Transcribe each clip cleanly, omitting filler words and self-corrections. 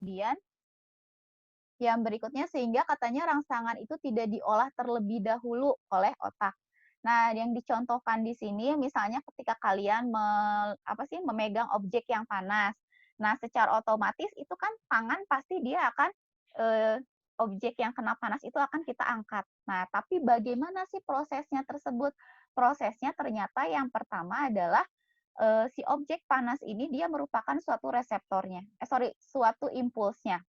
kemudian yang berikutnya sehingga katanya rangsangan itu tidak diolah terlebih dahulu oleh otak. Nah, yang dicontohkan di sini misalnya ketika kalian memegang objek yang panas. Nah, secara otomatis itu kan tangan pasti dia akan eee, objek yang kena panas itu akan kita angkat. Nah, tapi bagaimana sih prosesnya tersebut? Prosesnya ternyata yang pertama adalah si objek panas ini dia merupakan suatu reseptornya, suatu impulsnya.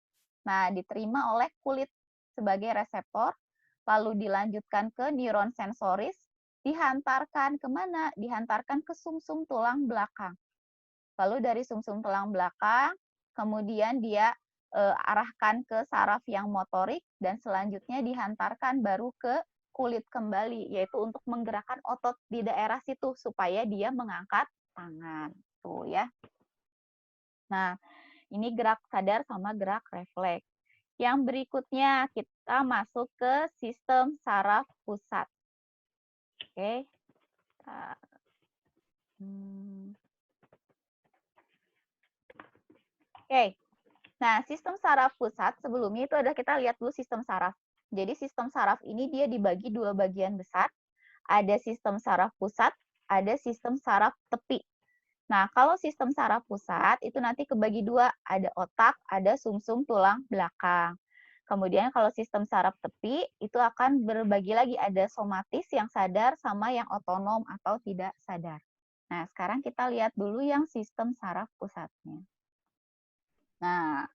Nah, diterima oleh kulit sebagai reseptor, lalu dilanjutkan ke neuron sensoris, dihantarkan ke mana? Dihantarkan ke sumsum tulang belakang. Lalu dari sumsum tulang belakang, kemudian dia arahkan ke saraf yang motorik, dan selanjutnya dihantarkan baru ke kulit kembali, yaitu untuk menggerakkan otot di daerah situ supaya dia mengangkat tangan. Tuh ya. Nah, ini gerak sadar sama gerak refleks. Yang berikutnya kita masuk ke sistem saraf pusat. Oke. Oke. Nah, sistem saraf pusat sebelumnya itu adalah kita lihat dulu sistem saraf. Jadi sistem saraf ini dia dibagi dua bagian besar. Ada sistem saraf pusat, ada sistem saraf tepi. Nah, kalau sistem saraf pusat itu nanti kebagi dua, ada otak, ada sumsum tulang belakang. Kemudian kalau sistem saraf tepi itu akan berbagi lagi, ada somatis yang sadar sama yang otonom atau tidak sadar. Nah, sekarang kita lihat dulu yang sistem saraf pusatnya. Nah,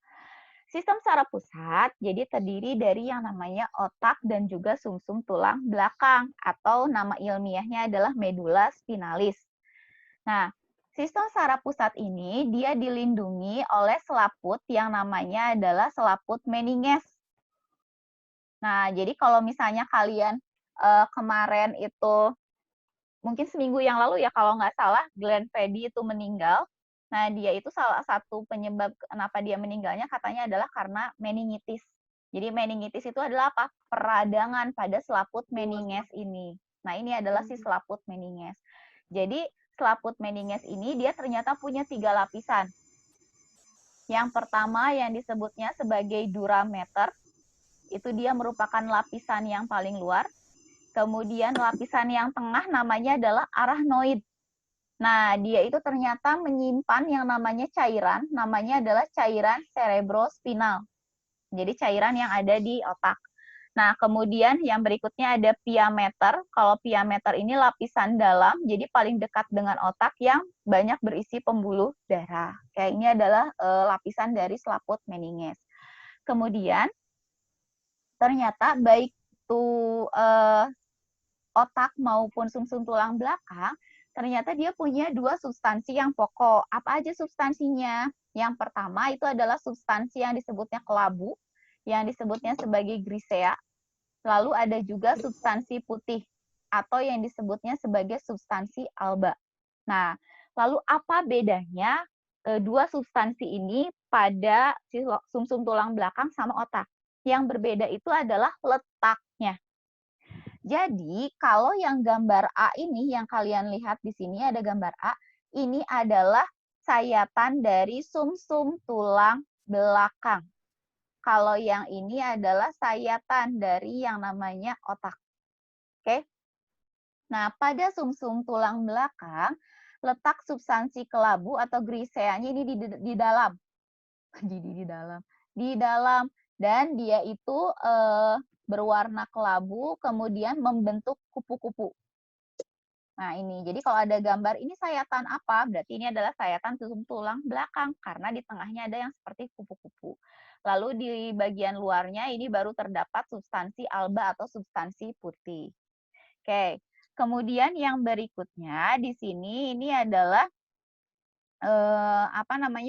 sistem saraf pusat jadi terdiri dari yang namanya otak dan juga sumsum tulang belakang atau nama ilmiahnya adalah medula spinalis. Nah, sistem saraf pusat ini dia dilindungi oleh selaput yang namanya adalah selaput Meninges. Nah, jadi kalau misalnya kalian kemarin itu mungkin seminggu yang lalu ya kalau nggak salah Glenn Fredly itu meninggal. Nah, dia itu salah satu penyebab kenapa dia meninggalnya katanya adalah karena meningitis. Jadi meningitis itu adalah apa? Peradangan pada selaput meninges ini. Nah, ini adalah si selaput meninges. Jadi selaput meninges ini dia ternyata punya 3 lapisan. Yang pertama yang disebutnya sebagai durameter, itu dia merupakan lapisan yang paling luar. Kemudian lapisan yang tengah namanya adalah arachnoid. Nah, dia itu ternyata menyimpan yang namanya cairan, namanya adalah cairan cerebrospinal. Jadi cairan yang ada di otak. Nah, kemudian yang berikutnya ada pia mater. Kalau pia mater ini lapisan dalam, jadi paling dekat dengan otak yang banyak berisi pembuluh darah. Kayak ini adalah lapisan dari selaput meninges. Kemudian ternyata baik itu otak maupun sumsum tulang belakang, ternyata dia punya 2 substansi yang pokok. Apa aja substansinya? Yang pertama itu adalah substansi yang disebutnya kelabu, yang disebutnya sebagai grisea. Lalu ada juga substansi putih atau yang disebutnya sebagai substansi alba. Nah, lalu apa bedanya dua substansi ini pada sumsum tulang belakang sama otak? Yang berbeda itu adalah letaknya. Jadi, kalau yang gambar A ini, yang kalian lihat di sini ada gambar A, ini adalah sayatan dari sumsum tulang belakang. Kalau yang ini adalah sayatan dari yang namanya otak. Oke? Nah, pada sumsum tulang belakang, letak substansi kelabu atau griseanya ini di dalam. Di dalam. Dan dia itu berwarna kelabu, kemudian membentuk kupu-kupu. Nah, ini. Jadi kalau ada gambar ini sayatan apa? Berarti ini adalah sayatan sumsum tulang belakang karena di tengahnya ada yang seperti kupu-kupu. Lalu di bagian luarnya ini baru terdapat substansi alba atau substansi putih. Oke. Kemudian yang berikutnya di sini ini adalah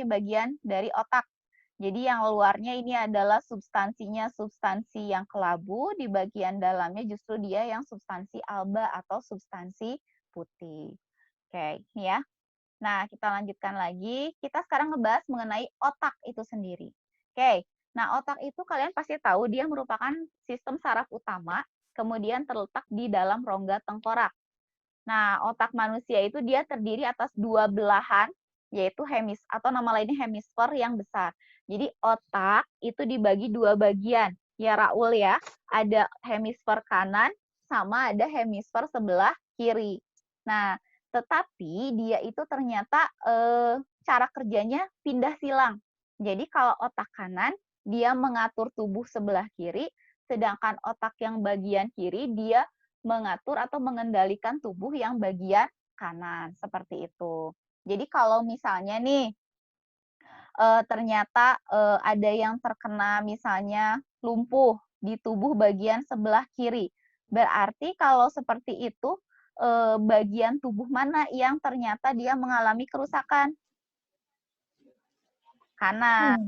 bagian dari otak. Jadi yang luarnya ini adalah substansinya substansi yang kelabu, di bagian dalamnya justru dia yang substansi alba atau substansi putih. Oke, ini ya. Nah, kita lanjutkan lagi. Kita sekarang ngebahas mengenai otak itu sendiri. Oke, nah otak itu kalian pasti tahu dia merupakan sistem saraf utama, kemudian terletak di dalam rongga tengkorak. Nah, otak manusia itu dia terdiri atas 2 belahan, yaitu atau nama lainnya hemisfer yang besar. Jadi otak itu dibagi dua bagian. Ya Raul ya, ada hemisfer kanan sama ada hemisfer sebelah kiri. Nah, tetapi dia itu ternyata cara kerjanya pindah silang. Jadi kalau otak kanan dia mengatur tubuh sebelah kiri, sedangkan otak yang bagian kiri dia mengatur atau mengendalikan tubuh yang bagian kanan, seperti itu. Jadi kalau misalnya nih ternyata ada yang terkena misalnya lumpuh di tubuh bagian sebelah kiri. Berarti kalau seperti itu, bagian tubuh mana yang ternyata dia mengalami kerusakan? Kanan.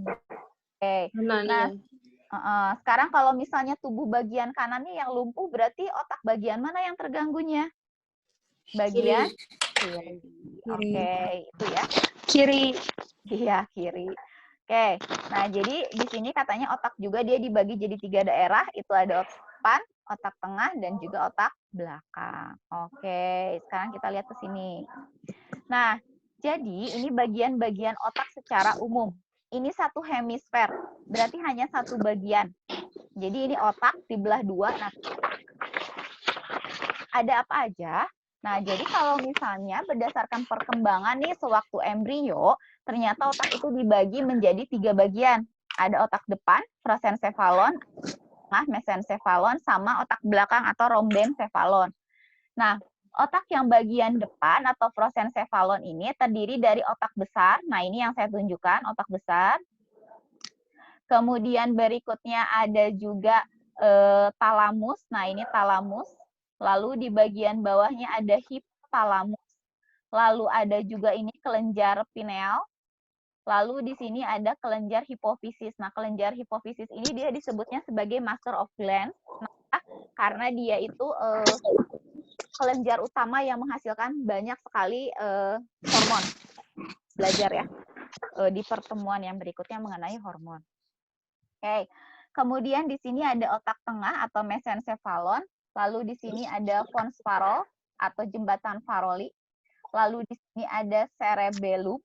Oke. Kanan, Nah, iya. sekarang kalau misalnya tubuh bagian kanannya yang lumpuh, berarti otak bagian mana yang terganggunya? Bagian kiri. Oke, itu ya. Kiri. Iya, kiri. Oke, nah jadi di sini katanya otak juga dia dibagi jadi 3 daerah, itu ada otak depan, otak tengah, dan juga otak belakang. Oke, sekarang kita lihat ke sini. Nah, jadi ini bagian-bagian otak secara umum. Ini satu hemisfer, berarti hanya satu bagian. Jadi ini otak dibelah dua. Nah, ada apa aja? Nah, jadi kalau misalnya berdasarkan perkembangan nih sewaktu embrio, ternyata otak itu dibagi menjadi 3 bagian. Ada otak depan, prosencephalon, tengah mesencephalon, sama otak belakang atau rhombencephalon. Nah, otak yang bagian depan atau prosencephalon ini terdiri dari otak besar. Nah, ini yang saya tunjukkan, otak besar. Kemudian berikutnya ada juga talamus. Nah, ini talamus. Lalu di bagian bawahnya ada hipotalamus. Lalu ada juga ini kelenjar pineal. Lalu di sini ada kelenjar hipofisis. Nah, kelenjar hipofisis ini dia disebutnya sebagai master of glands. Nah, karena dia itu kelenjar utama yang menghasilkan banyak sekali hormon. Belajar ya di pertemuan yang berikutnya mengenai hormon. Oke. Kemudian di sini ada otak tengah atau mesencephalon. Lalu di sini ada pons farol atau jembatan Faroli. Lalu di sini ada cerebellum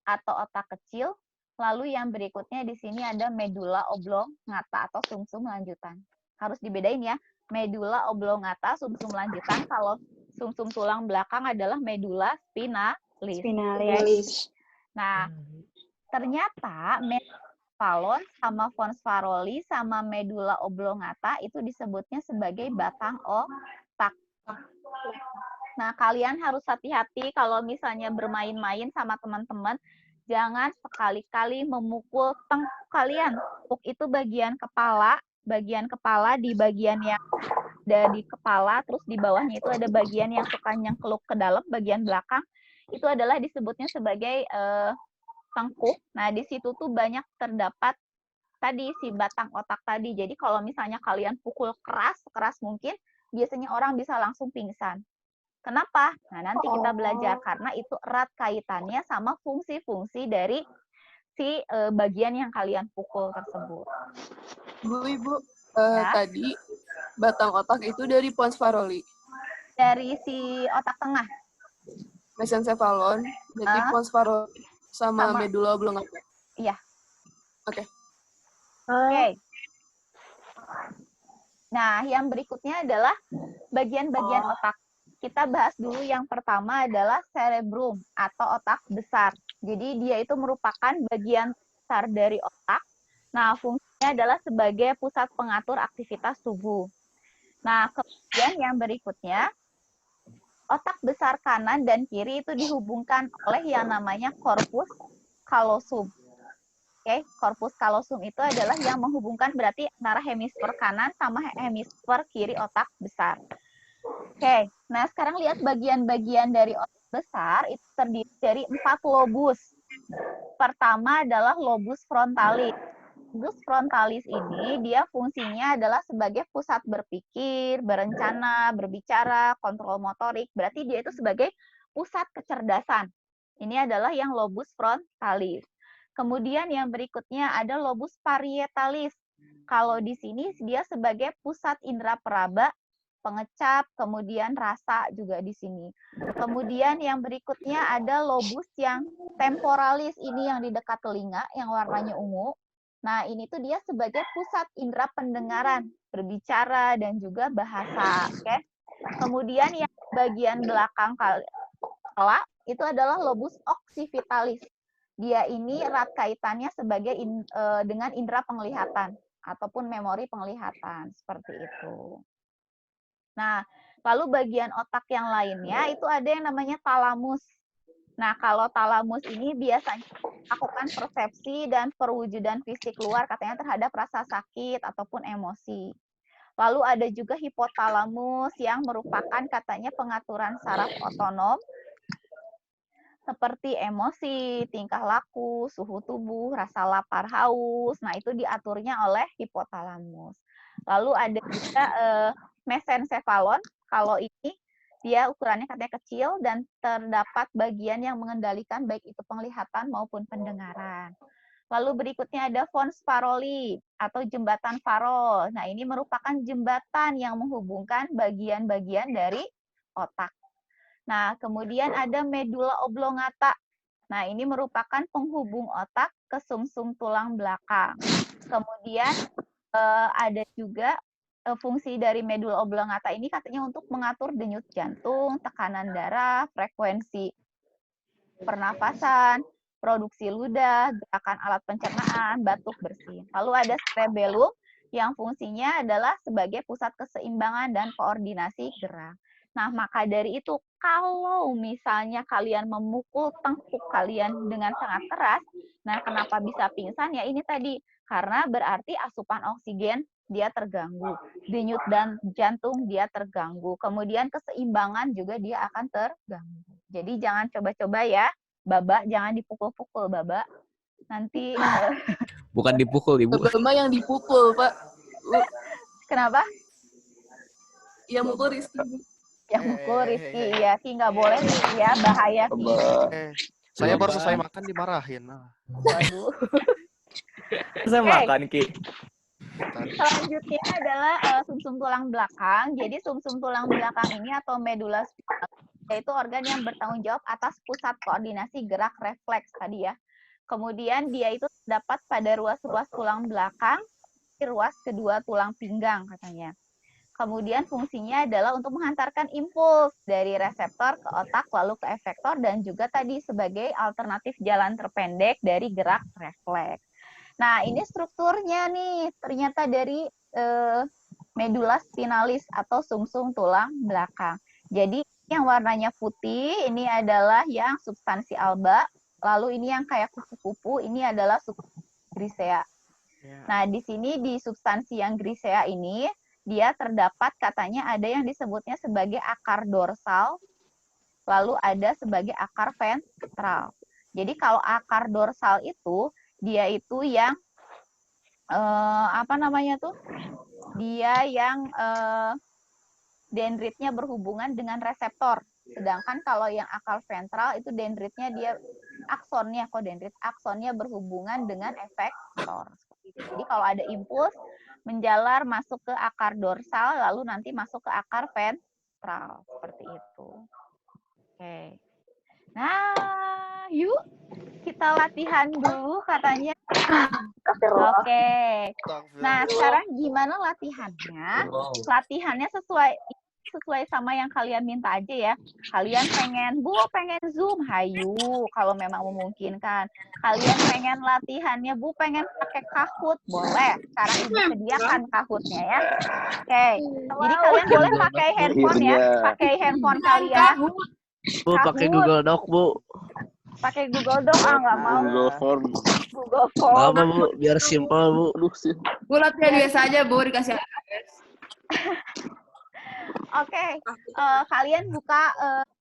atau otak kecil. Lalu yang berikutnya di sini ada medula oblongata atau sumsum lanjutan. Harus dibedain ya. Medula oblongata, sumsum lanjutan. Kalau sumsum tulang belakang adalah medula spinalis. Spinalis. Nah, ternyata mesencephalon sama pons faroli sama medula oblongata itu disebutnya sebagai batang otak. Nah, kalian harus hati-hati kalau misalnya bermain-main sama teman-teman, jangan sekali-kali memukul tengkuk kalian. Tengkuk itu bagian kepala di bagian yang ada di kepala, terus di bawahnya itu ada bagian yang suka nyengkeluk ke dalam, bagian belakang. Itu adalah disebutnya sebagai tengkuk. Nah, di situ tuh banyak terdapat tadi si batang otak tadi. Jadi kalau misalnya kalian pukul keras mungkin, biasanya orang bisa langsung pingsan. Kenapa? Nah, nanti kita belajar karena itu erat kaitannya sama fungsi-fungsi dari si bagian yang kalian pukul tersebut. Ibu, Ya. tadi batang otak itu dari pons faroli. Dari si otak tengah. Mesencephalon, jadi pons faroli sama medula oblongata. Iya. Oke. Oke. Nah, yang berikutnya adalah bagian-bagian otak. Kita bahas dulu yang pertama adalah cerebrum atau otak besar. Jadi dia itu merupakan bagian besar dari otak. Nah, fungsinya adalah sebagai pusat pengatur aktivitas tubuh. Nah, kemudian yang berikutnya, otak besar kanan dan kiri itu dihubungkan oleh yang namanya corpus callosum. Oke, corpus callosum itu adalah yang menghubungkan berarti antara hemisfer kanan sama hemisfer kiri otak besar. Oke, nah sekarang lihat bagian-bagian dari otak besar itu terdiri dari 4 lobus. Pertama adalah lobus frontalis. Lobus frontalis ini dia fungsinya adalah sebagai pusat berpikir, berencana, berbicara, kontrol motorik. Berarti dia itu sebagai pusat kecerdasan. Ini adalah yang lobus frontalis. Kemudian yang berikutnya ada lobus parietalis. Kalau di sini dia sebagai pusat indera peraba. pengecap, kemudian rasa juga di sini. Kemudian yang berikutnya ada lobus yang temporalis, ini yang di dekat telinga, yang warnanya ungu. Nah, ini tuh dia sebagai pusat indera pendengaran, berbicara, dan juga bahasa. Oke. Kemudian yang bagian belakang kepala itu adalah lobus occipitalis. Dia ini erat kaitannya sebagai dengan indera penglihatan ataupun memori penglihatan, seperti itu. Nah, lalu bagian otak yang lainnya itu ada yang namanya talamus. Nah, kalau talamus ini biasanya melakukan persepsi dan perwujudan fisik luar katanya terhadap rasa sakit ataupun emosi. Lalu ada juga hipotalamus yang merupakan katanya pengaturan saraf otonom seperti emosi, tingkah laku, suhu tubuh, rasa lapar, haus. Nah, itu diaturnya oleh hipotalamus. Lalu ada juga mesencephalon. Kalau ini dia ukurannya katanya kecil dan terdapat bagian yang mengendalikan baik itu penglihatan maupun pendengaran. Lalu berikutnya ada pons faroli atau jembatan farol. Nah, ini merupakan jembatan yang menghubungkan bagian-bagian dari otak. Nah, kemudian ada medula oblongata. Nah, ini merupakan penghubung otak ke sumsum tulang belakang. Kemudian ada juga fungsi dari medula oblongata ini katanya untuk mengatur denyut jantung, tekanan darah, frekuensi pernafasan, produksi ludah, gerakan alat pencernaan, batuk bersin. Lalu ada cerebellum yang fungsinya adalah sebagai pusat keseimbangan dan koordinasi gerak. Nah, maka dari itu, kalau misalnya kalian memukul tengkuk kalian dengan sangat keras, nah kenapa bisa pingsan? Ya ini tadi, karena berarti asupan oksigen dia terganggu, denyut dan jantung dia terganggu, kemudian keseimbangan juga dia akan terganggu. Jadi jangan coba-coba ya, Baba, jangan dipukul-pukul, Baba. Nanti bukan dipukul, Ibu. Baba yang dipukul, Pak. Kenapa? Yang mukul Rizky. Yang mukul Rizky, iya. Ki nggak boleh nih ya, bahaya Ki. Saya baru selesai makan dimarahin. Waduh. Saya makan, Ki. Selanjutnya adalah sumsum tulang belakang. Jadi sumsum tulang belakang ini atau medula spinalis yaitu organ yang bertanggung jawab atas pusat koordinasi gerak refleks tadi ya. Kemudian dia itu terdapat pada ruas-ruas tulang belakang, ruas kedua tulang pinggang katanya. Kemudian fungsinya adalah untuk menghantarkan impuls dari reseptor ke otak lalu ke efektor dan juga tadi sebagai alternatif jalan terpendek dari gerak refleks. Nah, ini strukturnya nih ternyata dari medula spinalis atau sumsum tulang belakang. Jadi yang warnanya putih ini adalah yang substansi alba, lalu ini yang kayak kupu-kupu ini adalah grisea. Nah, di sini di substansi yang grisea ini dia terdapat katanya ada yang disebutnya sebagai akar dorsal, lalu ada sebagai akar ventral. Jadi kalau akar dorsal itu dia itu yang apa namanya tuh? Dia yang dendritnya berhubungan dengan reseptor. Sedangkan kalau yang akar ventral itu dendritnya dia aksonnya kok dendrit aksonnya berhubungan dengan efektor. Jadi kalau ada impuls menjalar masuk ke akar dorsal lalu nanti masuk ke akar ventral seperti itu. Oke. Nah, yuk kita latihan dulu katanya. Oke. Nah, sekarang gimana latihannya? Latihannya sesuai sama yang kalian minta aja ya. Kalian pengen Zoom, hayu kalau memang memungkinkan. Kalian pengen latihannya, pengen pakai Kahoot, boleh. Sekarang Ibu sediakan Kahootnya ya. Oke. Jadi kalian boleh pakai handphone ya. Pakai handphone kalian. Bu, pakai Google Doc, Bu. Pakai Google Doc, nggak mau. Google Form. Google Form. Apa, Bu? Biar simpel, Bu. Bu, latihan biasa aja, Bu, dikasih Oke, kalian buka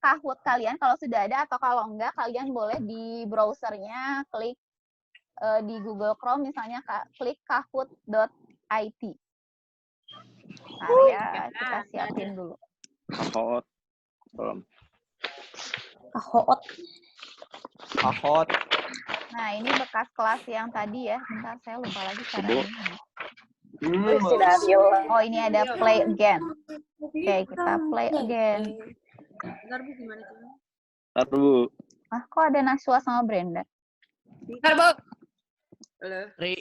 Kahoot kalian kalau sudah ada atau kalau enggak kalian boleh di browsernya klik di Google Chrome misalnya klik kahoot.it. Nah, ya kita siapin dulu. Kahoot. Kahoot. Nah, ini bekas kelas yang tadi ya. Bentar, saya lupa lagi caranya. Oh, ini ada play again. Oke, kita play again. Bentar, Bu, gimana tuh? Ntar, Bu. Ah, kok ada Nashwa sama Brenda? Bentar, Bu. Halo. Tri.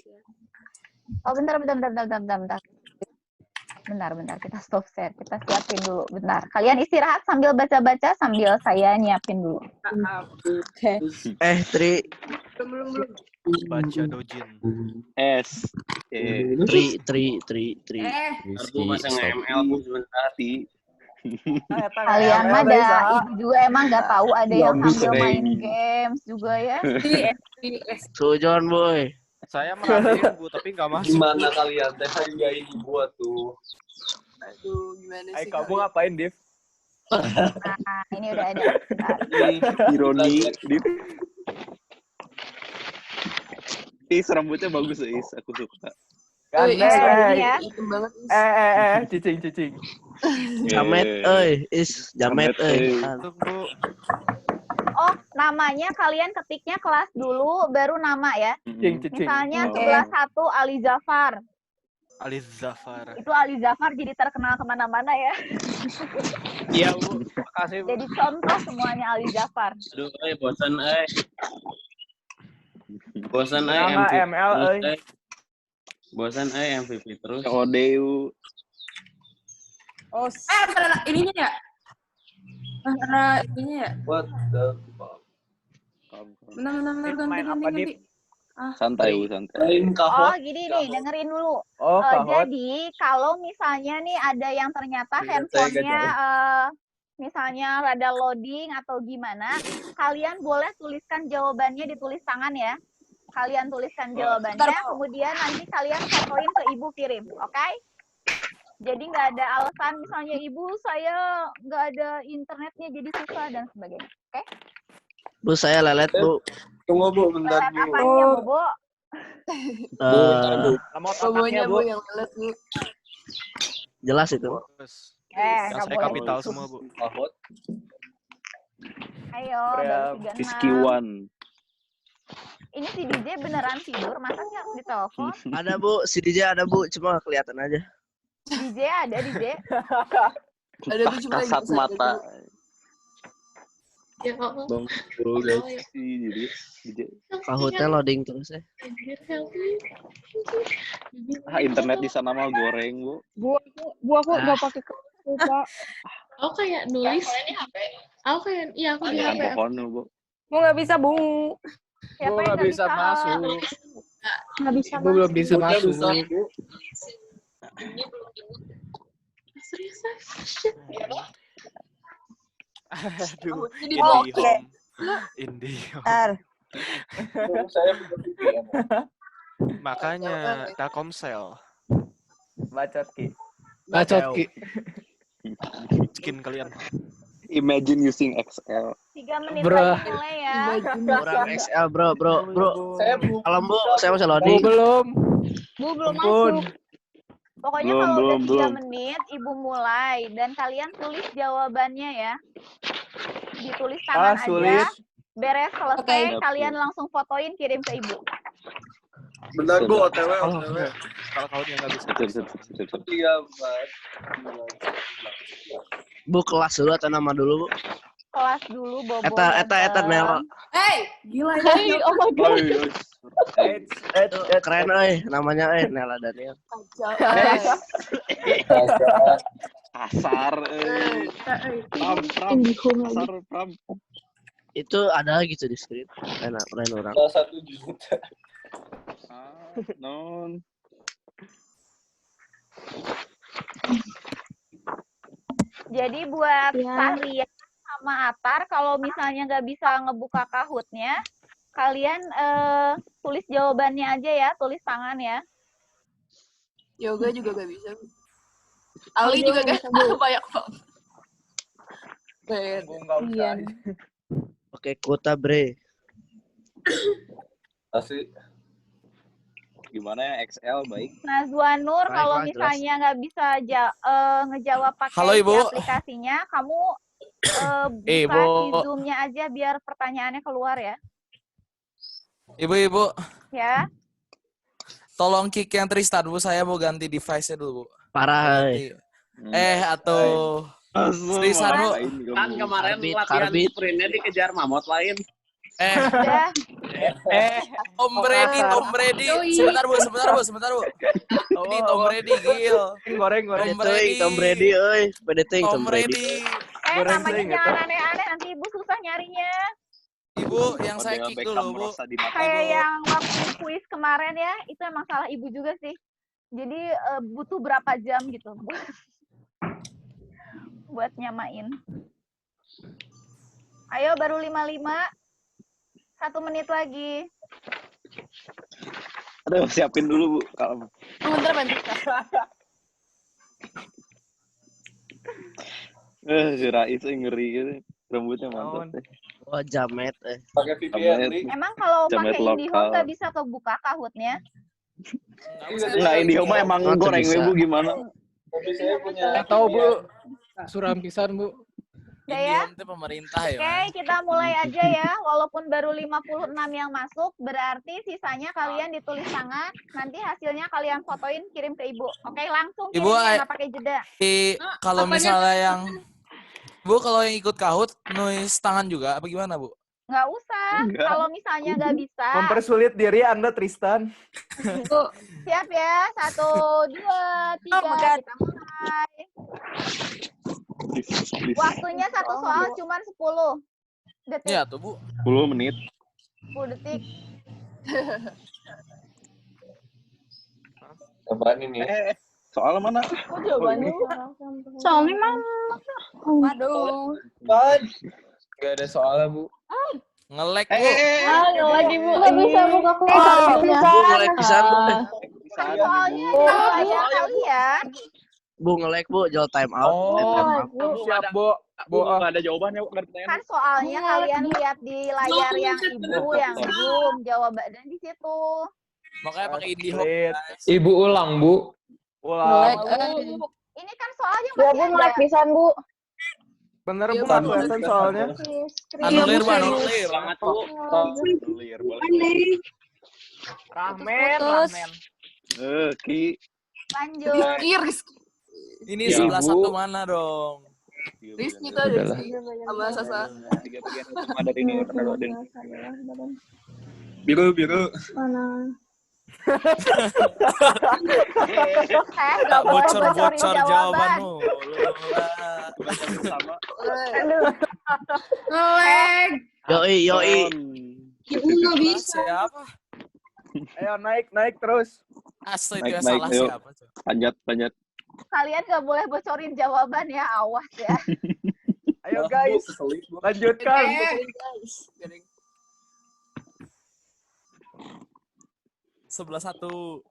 Oh, bentar. Bentar, kita stop share. Kita siapin dulu, bentar. Kalian istirahat sambil baca-baca, sambil saya nyiapin dulu. Oke. Tri. Belum. Baca dojin. S. Tri. Aku pasang ML Bu sebentar di. Kalian mah itu juga emang nggak tahu ada yang sambil main games juga ya. Sujon, boy. Saya merhatiin Bu, tapi nggak masuk. Gimana kalian teh harga ini buat tuh? Aduh, gimana sih? Kamu ngapain, Div? Nah, ini udah ada. Bentar. Ironi, Div. Is, rambutnya bagus, Is. Aku suka. Ini ya. Hitam banget. Cicing. Jamet, Is, jamet, Masuk, Bu. Oh, namanya kalian ketiknya kelas dulu, baru nama ya. Misalnya sebelah 1 Ali Zafar. Aliz Zafar. Itu Ali Zafar jadi terkenal kemana-mana ya. Iya, Bu. Makasih, Bu. Jadi contoh semuanya Ali Zafar. Aduh, bosan Bosan Nama MVP ML, terus, Bosan MVP terus. Odeu. Oh, ada ininya ya? Ada ininya ya? What the fuck? Benar, ganti. Santai, Bu, santai. Lain Oh, kahot. gini nih, dengerin dulu. Oh, Jadi, kalau misalnya nih ada yang ternyata Iya, handphonenya misalnya rada loading atau gimana, kalian boleh tuliskan jawabannya ditulis tangan ya. Kalian tuliskan jawabannya, kemudian nanti kalian fotoin ke ibu kirim, oke? Jadi nggak ada alasan misalnya ibu saya nggak ada internetnya jadi susah dan sebagainya, oke? Bu, saya lelet, Bu. Tunggu Bu, bentar Lelet Bu. apanya, Bobo? Bobonya Bu yang lelet Bu. Jelas itu. Terus. Yang Yang saya kapital semua, Bu. Kahot. Ayo, baru 36. Fiskiwan. Ini si DJ beneran tidur, masa sih harus ditelepon? Ada, Bu. Si DJ ada, Bu. Cuma kelihatan aja. DJ ada, DJ. Ada tuh cuma Kasat mata. Ya kok. Bang, bro, guys. Jadi, Kahutnya loading terus ya. internet di sana mah goreng, Bu. Bu aku nggak pakai kartu, Pak. Aku kayak nulis. Aku kayak, iya aku di HP. Pohon, Bu. Bu nggak bisa, Bu. Siapa yang nggak bisa masuk? Nggak bisa, Bu belum bisa masuk. Ini belum imut. Serius, Aduh, Oke. IndiHome. Saya bukan VPN. Makanya Telkomsel. Bacot, Ki. Skin kalian. Imagine using XL. 3 menit Bro. lagi mulai ya. Kurang XL, bro. Saya belum. Kalau Bu, saya masih loading. belum. Bu belum masuk. Pokoknya Belum, kalau udah 3 belum. menit, Ibu mulai. Dan kalian tulis jawabannya ya. Ditulis tangan aja. sulit. Beres selesai, Oke. kalian langsung fotoin, kirim ke Ibu. Bentar Bu, OTW. Kalau kau dia nggak bisa. Sip. Iya, Mas. Bu, kelas dulu atau nama dulu, Bu? Kelas dulu, Bobo. Eta Nel. Hey, gila ya. Hey, oh my God. Keren, namanya Nela Daniel. Kasar. Pram. Kasar, Pram. Itu ada gitu di skrip. Lain orang. 1 juta. Non. Jadi buat Ya. Sahria sama Atar, kalau misalnya nggak bisa ngebuka Kahootnya, kalian tulis jawabannya aja ya, tulis tangan ya. Yoga juga gak bisa. Ali juga gak bisa. Banyak banget. Bu nggak usah. Iya. Oke, kuota, Bre. Asli. Gimana ya XL baik? Nazwa Nur, Baik, kalau Mas, misalnya nggak bisa ngejawab pakai Halo, Ibu. si aplikasinya, kamu buka Ibu. si Zoom-nya aja biar pertanyaannya keluar ya. Ibu, Ya. tolong kick yang Tristan, Bu. Saya mau ganti device-nya dulu, Bu. Parah, Ganti. Atuh. Seriusan, Bu. Kan kemarin latihan sprintnya dikejar mamot lain. Udah. Tom Brady. Sebentar, Bu. Ini Tom Brady, gil. Goreng. Tom Brady, euy. Pedeting Tom Brady. Namanya jangan aneh-aneh, nanti ibu susah nyarinya. Ibu, yang saya kick dulu, Bu. Kayak yang waktu kuis kemarin ya, itu emang salah ibu juga sih. Jadi butuh berapa jam gitu buat nyamain. Ayo, baru 55. 1 menit lagi. Aduh, siapin dulu, Bu. Kalau Bentar. si Rais ngeri gitu. Rambutnya mantap. Oh, jamet. Pakai VPN. Emang kalau Jamet pakai IndiHome lokal. nggak bisa kebuka kahutnya? Enggak, IndiHome mah emang goreng, Bu, gimana? Tapi saya punya. Tahu Bu, suram pisan Bu. Udah ya? Ini pemerintah ya. Oke, kita mulai aja ya. Walaupun baru 56 yang masuk, berarti sisanya kalian ditulis tangan. Nanti hasilnya kalian fotoin, kirim ke ibu. Oke, langsung Ibu, kirimnya, nggak pakai jeda. Kalau misalnya yang Bu, kalau yang ikut kahut, nulis tangan juga apa gimana, Bu? Nggak usah. Kalau misalnya nggak bisa. Mempersulit diri Anda, Tristan. Siap ya. 1, 2, 3. Kita mulai. Waktunya satu soal cuma 10 detik. Iya tuh, Bu. 10 menit. 10 detik. Apaan ini? Soal mana? Kok jawabannya? Soalnya mana? Waduh. Gak ada soalnya Bu. Nge-lag, Bu. Lagi Bu. Nggak bisa buka Bu, nge-lag pisan, Bu. Kan soalnya di layar kalian. Bu, nge-lag, Bu. Jual time out. Siap, Bu. Enggak ada jawabannya, enggak ada pertanyaan. Kan soalnya kalian lihat di layar yang ibu yang Zoom, jawabannya di situ. Makanya pakai IndiHome. Ibu ulang Bu. Ulang. Ini kan soalnya Bu, masih melek ada. pisan Bu. Bener, Bu. Nggak kelihatan soalnya. Anulir, Bu. Anulir. Semangat, Bu. Clear, boleh. Ramen. Ki. Lanjut. Rizky. Ini Ya, sebelah Bu. satu mana dong? Rizky tuh ada Rizky. Sama Sasa. 3 bagian utama dari ini. Biru. Mana? Nggak boleh Bocor-bocor bocorin jawaban. jawabanmu. Sama. Ngelag. Yoi. Ibu nggak bisa. Siapa? Ayo, naik terus. Asli itu yang Naik, salah ayo. siapa? Coba? Lanjut. Kalian nggak boleh bocorin jawaban ya, awas ya. Ayo, guys. Lanjutkan. Sebelah satu.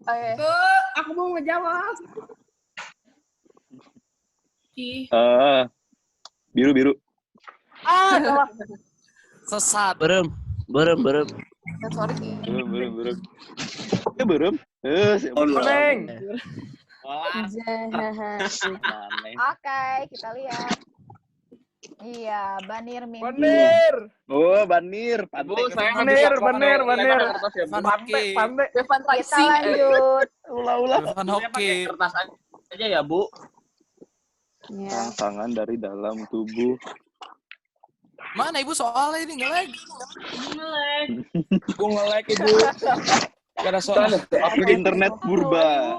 Oke. Aku mau ngejawab. Biru. Sesat. Berem. Sorry. Belum. Belum. Kuning. Oke, kita lihat. Iya, Banir mimpi. Banir. Oh, Banir. Bu, Pantai. saya Banir. Van Hoki. Pantai. Devan Kita Rising. lanjut. Van Hoki. Kertas aja ya, Bu. Ya. Rangsangan dari dalam tubuh. Mana Ibu soalnya ini nge-lag? Bu nge-lag Ibu. Gak ada soal. Internet purba.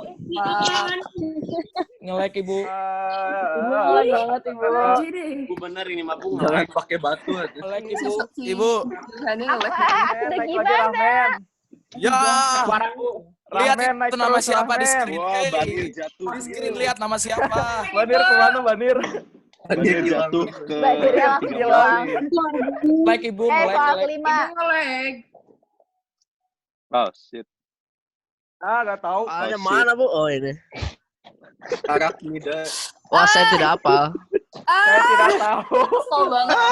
Nge-lag Ibu. banget Ibu. Bu, bener ini mah, Bu. Jangan pakai batu. Nge-lag Ibu. Ibu. Ini ngelag. Udah Naik lagi gimana? ramen. Ya. Lihat Ramen, naik itu nama terus, siapa di ramen. screen. Wah, Banir jatuh. Di screen lihat nama siapa. Banir kemana, Banir? Banir jatuh ke Banirnya langsung hilang. Nge-lag Ibu. Nge-lag. Soal Nge-lag. kelima. Ngelag. Oh, shit. Gak tahu. Soalnya mana, Bu? Oh, ini. Arachnida. Wah, saya tidak hafal. Saya tidak tahu. Kesel banget. ya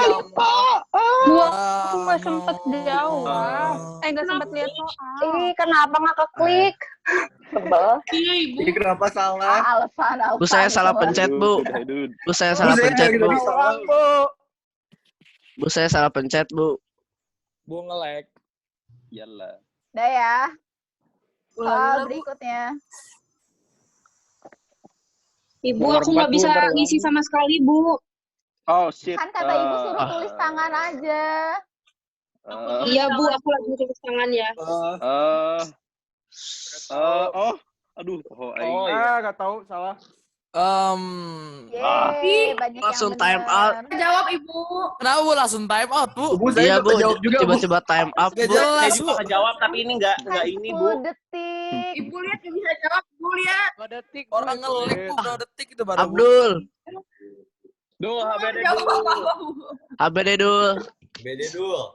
Allah. Aku nggak sempet jawab. Nggak sempet lihat soal. Ih, kenapa nggak keklik? Sebel. Iya, Ibu. Ini kenapa salah? Alasan. Bu, saya salah pencet, Bu. Bu, saya salah pencet, Bu. Bu, saya salah pencet, Bu. Bu nge-lag. Yalah. Udah ya. Ulang Soal dulu, Bu. berikutnya. Ibu, aku nggak bisa ngisi sama sekali, Bu. Oh shit. Kan kata ibu suruh tulis tangan aja. Iya, Bu, aku lagi tulis tangan ya. Aduh. Nggak tahu, salah. Yeay, banyak Langsung yang time out. bener. Jawab Ibu. Kenapa Bu langsung time out, Bu? Bu, saya Iya, Bu. jawab juga, Bu. Tiba-tiba time up, Gak Bu. jelas, Saya Bu. juga jawab tapi ini nggak Kan ini 10 Bu. detik. Ibu lihat nggak bisa jawab. Ibu lihat. 2 detik. Orang ngelik, Bu. Berapa detik itu baru, Bu? Abdul. Duh, HBD Jawab dulu. apa-apa, Bu. HBD dul. BD dulu.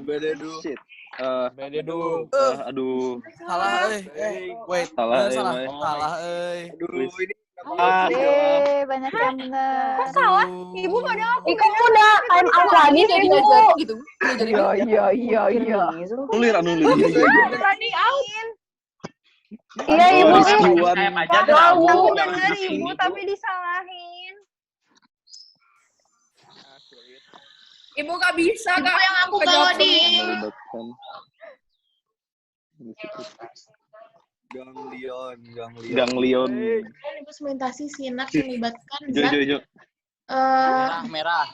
BD dulu. Shit. Beda dulu. Aduh. Salah, wait. Salah, Salah, eh. salah, Aduh, ini Yeay, banyak yang bener. Salah. Aduh. Ibu padahal aku udah time out lagi sih, Jadi Bu. ngajarin gitu. Ngajarin Iya. Anulir. Running out. Iya, Ibu. Kayak aja deh, Padahal Bu. aku Jangan bener, gitu. Ibu, tapi disalahin. Ibu nggak bisa, Ibu Kak. yang aku bawa di Melibatkan. Ganglion. Ibu sementasi sinak melibatkan Hijau, hijau, hijau. Merah.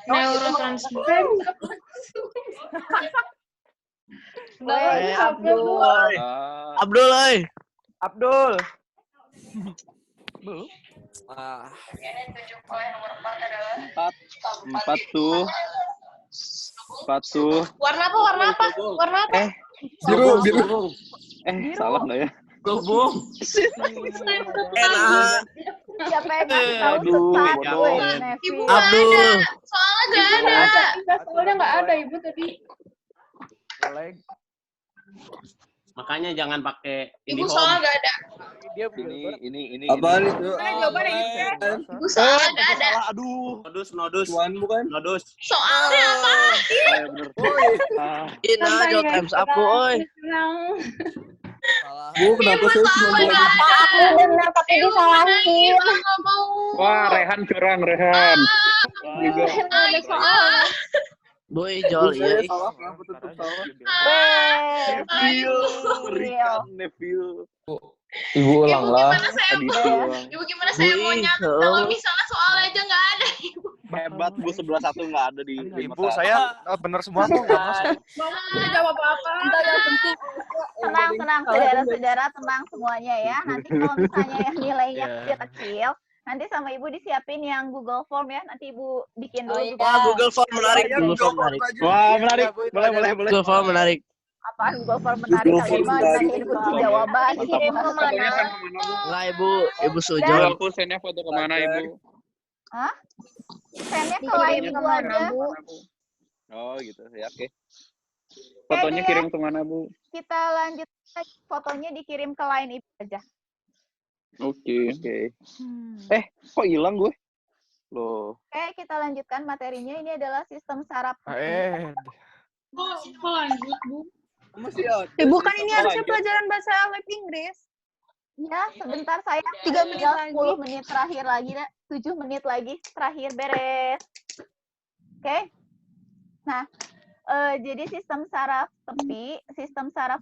neurotransmitter. Abdul. Ah. Abdul, oi. Abdul. Empat tuh. warna apa? biru. Salah nggak ya? Bu. Enak. Siapa yang ngasih tahu Aduh, sesat? bodoh. Weh, Nevi. Ibu Abdul. soalnya nggak ada. Soalnya nggak ada Ibu tadi. Leg. Makanya jangan pakai Ibu IndiHome. soalnya nggak ada. Ini. Apaan itu? Mana jawabannya gitu ya? Ibu soalnya nggak ada. Aduh. Nodus. Tuan bukan? Nodus. Soalnya apa? Bener. Ina, jauh times up, Bu, oi. Salah. Bu, kenapa saya cuma Soalnya bilang apa? Aku bener tapi disalahin. Nggak mau. Wah, Rehan curang, Rehan. Juga. Ada soal. Bu, Ijol, iya. saya salah, kenapa tetap salah? Neville. Ibu ulang lah. Gimana saya Tadi mau? siang. Ibu gimana saya mau nyata kalau misalnya soal aja nggak ada. Hebat, Bu. 11-1 nggak ada di Ibu, saya bener semua kok. Nggak masuk. Mama jawab apa? Yang penting. Tenang, saudara-saudara, tenang semuanya ya. Nanti kalau misalnya yang nilainya kecil, nanti sama ibu disiapin yang Google Form ya. Nanti ibu bikin dulu juga. Wah, Google Form menarik. Google Form menarik. Wah, menarik. Boleh. Google Form menarik. Apaan Google Form menarik kali mah nanyain kunci jawaban. Kirim kemana? Lah, Ibu Ibu, Sujon. aku sendnya foto kemana, Ibu? Hah? Sendnya ke line ibu aja. Oh, gitu. Ya, oke. Fotonya Kayaknya kirim kemana, Bu? Kita lanjut fotonya dikirim ke line ibu aja. Oke. Kok hilang gue? Loh. Oke, kita lanjutkan materinya. Ini adalah sistem saraf. Kok lanjut Bu? Masih ada. Ibu kan ini harusnya pelajaran bahasa Arab Inggris. Ya, sebentar saya 3 menit lagi. 10 menit terakhir lagi, 7 menit lagi terakhir beres. Oke. Nah, jadi sistem saraf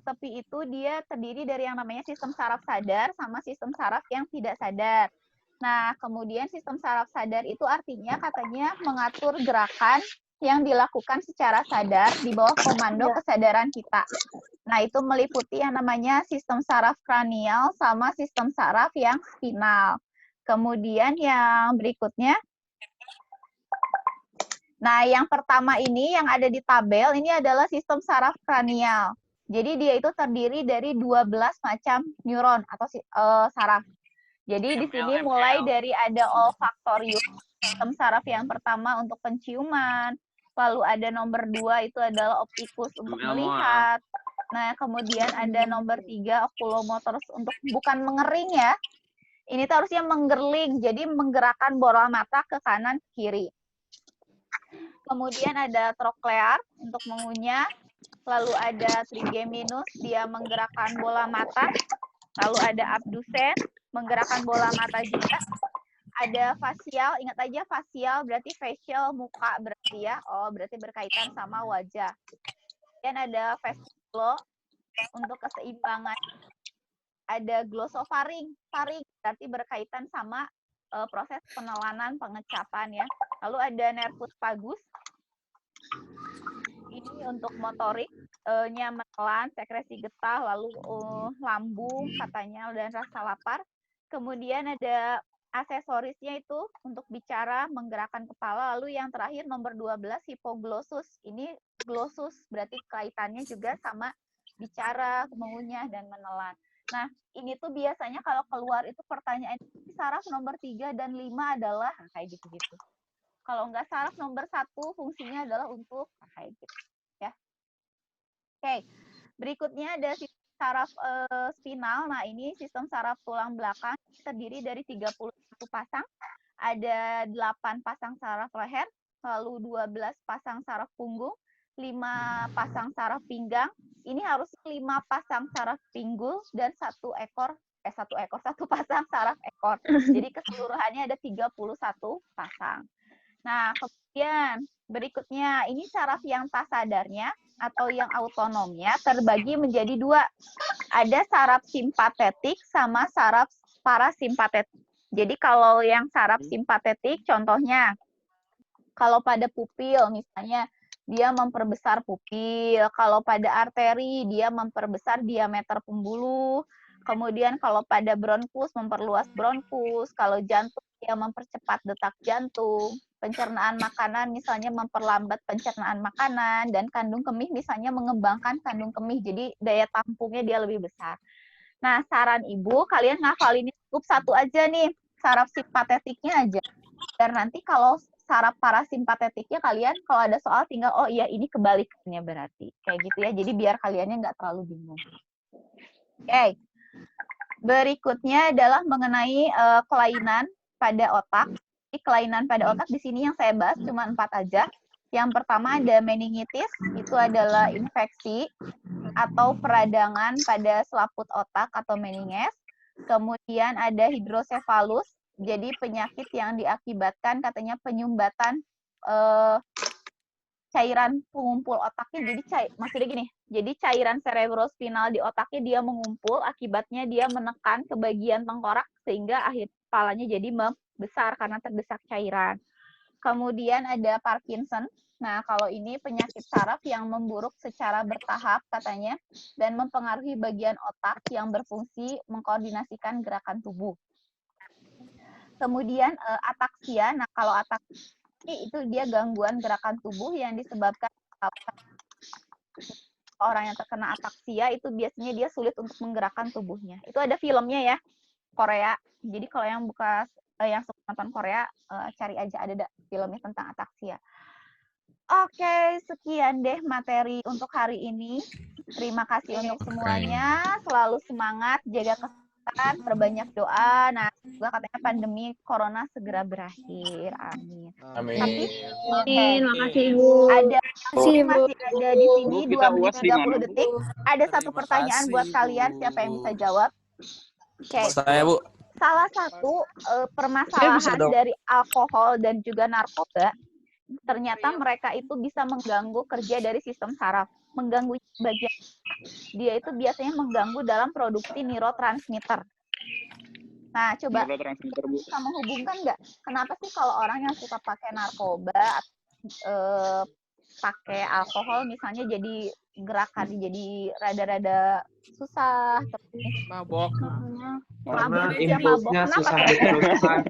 tepi itu dia terdiri dari yang namanya sistem saraf sadar sama sistem saraf yang tidak sadar. Nah, kemudian sistem saraf sadar itu artinya katanya mengatur gerakan yang dilakukan secara sadar di bawah komando kesadaran kita. Nah, itu meliputi yang namanya sistem saraf kranial sama sistem saraf yang spinal. Kemudian yang berikutnya, nah yang pertama ini yang ada di tabel, ini adalah sistem saraf kranial. Jadi dia itu terdiri dari 12 macam neuron atau saraf. Jadi di sini mulai dari ada olfaktorium, sistem saraf yang pertama untuk penciuman, lalu ada nomor 2 itu adalah optikus untuk melihat. Nah, kemudian ada nomor 3 oculomotor untuk bukan mengering ya. Ini tuh harusnya menggerling, jadi menggerakkan bola mata ke kanan kiri. Kemudian ada troklear untuk mengunyah, lalu ada trigeminus dia menggerakkan bola mata, lalu ada abdusen menggerakkan bola mata juga. Ada fasial, ingat aja fasial berarti facial muka berarti ya. Oh, berarti berkaitan sama wajah. Dan ada vestibulo untuk keseimbangan. ada glossofaring. Faring berarti berkaitan sama proses penelanan, pengecapan ya. Lalu ada nervus vagus. Ini untuk motorik-nya menelan, sekresi getah, lalu lambung katanya dan rasa lapar. Kemudian ada aksesorisnya itu untuk bicara, menggerakkan kepala. Lalu yang terakhir nomor 12 hipoglossus. Ini glossus berarti kaitannya juga sama bicara, mengunyah dan menelan. Nah, ini tuh biasanya kalau keluar itu pertanyaan saraf nomor 3 dan 5 adalah kayak gitu-gitu. Kalau nggak saraf nomor 1 fungsinya adalah untuk kayak gitu ya. Oke, berikutnya ada sistem saraf spinal. Nah, ini sistem saraf tulang belakang terdiri dari 31 pasang. Ada 8 pasang saraf leher, lalu 12 pasang saraf punggung, 5 pasang saraf pinggang. Ini harus 5 pasang saraf pinggul dan 1 pasang saraf ekor. Jadi keseluruhannya ada 31 pasang. Nah, kemudian berikutnya ini saraf yang tak sadarnya atau yang autonomnya terbagi menjadi 2. Ada saraf simpatetik sama saraf parasimpatetik. Jadi kalau yang saraf simpatetik contohnya kalau pada pupil misalnya dia memperbesar pupil, kalau pada arteri dia memperbesar diameter pembuluh. Kemudian kalau pada bronkus memperluas bronkus, kalau jantung dia mempercepat detak jantung, pencernaan makanan misalnya memperlambat pencernaan makanan, dan kandung kemih misalnya mengembangkan kandung kemih, jadi daya tampungnya dia lebih besar. Nah, saran ibu, kalian ngafalin cukup 1 aja nih, saraf simpatetiknya aja. Dan nanti kalau saraf parasimpatetiknya kalian kalau ada soal tinggal, oh iya ini kebalikannya berarti. Kayak gitu ya, jadi biar kaliannya nggak terlalu bingung. Oke. Berikutnya adalah mengenai kelainan pada otak. Jadi, kelainan pada otak di sini yang saya bahas cuma 4 aja. Yang pertama ada meningitis, itu adalah infeksi atau peradangan pada selaput otak atau meninges. Kemudian ada hidrosefalus, jadi penyakit yang diakibatkan katanya penyumbatan cairan pengumpul otaknya, jadi maksudnya gini, jadi cairan cerebrospinal di otaknya dia mengumpul, akibatnya dia menekan ke bagian tengkorak sehingga akhir kepalanya jadi membesar karena terdesak cairan. Kemudian ada Parkinson. Nah, kalau ini penyakit saraf yang memburuk secara bertahap katanya dan mempengaruhi bagian otak yang berfungsi mengkoordinasikan gerakan tubuh. Kemudian ataksia. Nah, kalau ataksia itu dia gangguan gerakan tubuh yang disebabkan orang yang terkena ataksia itu biasanya dia sulit untuk menggerakkan tubuhnya. Itu ada filmnya ya, Korea. Jadi kalau yang yang suka nonton Korea, cari aja ada filmnya tentang ataksia. Oke, sekian deh materi untuk hari ini. Terima kasih untuk semuanya. Selalu semangat, jaga kesehatan, perbanyak doa. Nah, juga katanya pandemi corona segera berakhir. Amin. Amin. Tapi, Makasih Ibu. masih ada di sini 2 menit 30 detik. Ada satu pertanyaan buat kalian, siapa yang bisa jawab? Oke. Saya, Bu. Salah satu permasalahan dari alkohol dan juga narkoba, ternyata mereka itu bisa mengganggu kerja dari sistem saraf, mengganggu bagian. Dia itu biasanya mengganggu dalam produksi neurotransmitter. Nah, coba bisa menghubungkan nggak? Kenapa sih kalau orang yang suka pakai narkoba, pakai alkohol misalnya jadi gerakan jadi rada-rada susah, mabok. Mabok, Impulsnya susah diteruskan.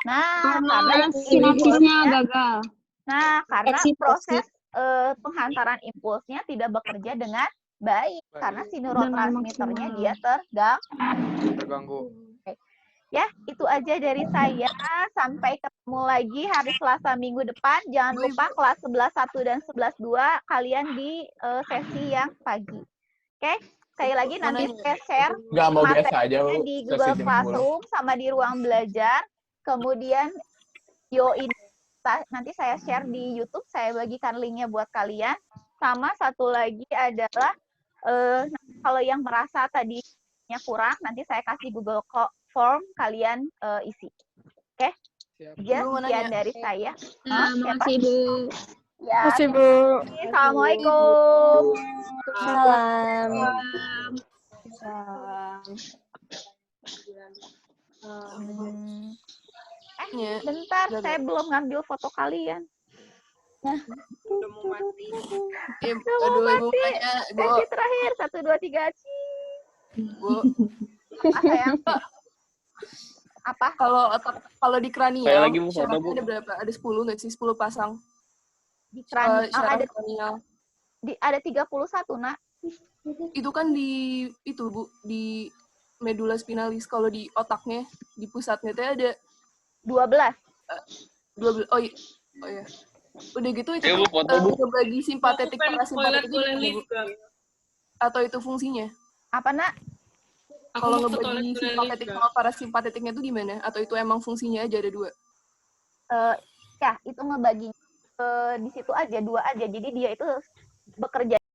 Nah, karena sinapsisnya gagal. Nah, karena proses penghantaran impulsnya tidak bekerja dengan baik karena si neurotransmitternya dia terganggu. Ya, itu aja dari saya. Sampai ketemu lagi hari Selasa minggu depan. Jangan lupa kelas 11.1 dan 11.2 kalian di sesi yang pagi. Oke? Sekali lagi nanti saya share materinya di Google Classroom sama di ruang belajar. Kemudian ini nanti saya share di YouTube, saya bagikan linknya buat kalian. Sama satu lagi adalah kalau yang merasa tadinya kurang, nanti saya kasih Google Form kalian isi. Oke? Sekian dari saya. Makasih Ibu. Ya, Makasih Bu. Assalamualaikum. Salam. Bentar, saya belum ngambil foto kalian. Nah, Udah mau mati. aduh, mati. Terakhir, 1, 2, 3. Bu. Sayang. Apa? Kalau di kranial, Kayak lagi Bu, foto, syaratnya Bu. ada berapa? Ada 10 nggak sih? 10 pasang. Di kranial Syarat ada kranial. ada 31, Nak. Itu kan Bu, di medula spinalis. Kalau di otaknya, di pusatnya tuh ada 12. 12. Oh iya. Udah gitu itu Ya, Bu, foto, Bu. ngebagi simpatetik parasimpatetik itu gimana, Bu? Atau itu fungsinya? Apa, Nak? Kalau ngebagi simpatetik sama parasimpatetiknya itu gimana? Atau itu emang fungsinya aja ada 2? Ya, itu ngebagi di situ aja 2 aja. Jadi dia itu bekerja